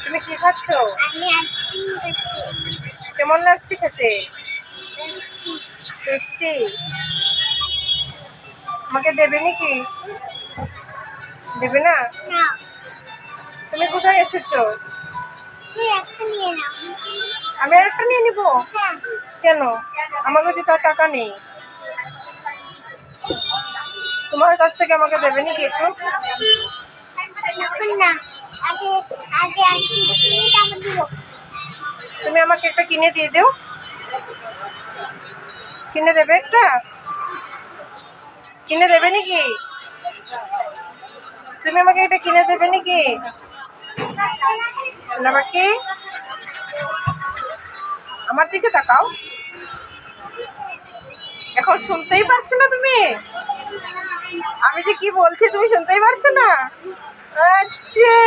তুমি কি খাচ্ছ? আমি আইসক্রিম খাচ্ছি। কেমন লাগছে খেতে? টেস্টি। টেস্টি। আমাকে দেবে নাকি? দেবে না? না, তুমি কোথায় এসেছো? তুই একটা নিয়ে নাও। আমি আরেকটা নিয়ে নিব? হ্যাঁ। কেন? আমার কাছে তো আর টাকা নেই। তোমার কাছ থেকে আমাকে দেবে নাকি একটু? এখন না, আগে আগে আইসক্রিম কিনে তারপর দিব। তুমি আমাকে একটা কিনে দিয়ে দাও। কিনে দেবে একটা? কিনে দেবে নাকি? তুমি আমাকে এটা কিনে দেবে নাকি? সোনা পাখি, আমার দিকে তাকাও। এখন শুনতেই পারছো না তুমি? আমি যে কি বলছি তুমি শুনতেই পারছো না? আচ্ছা।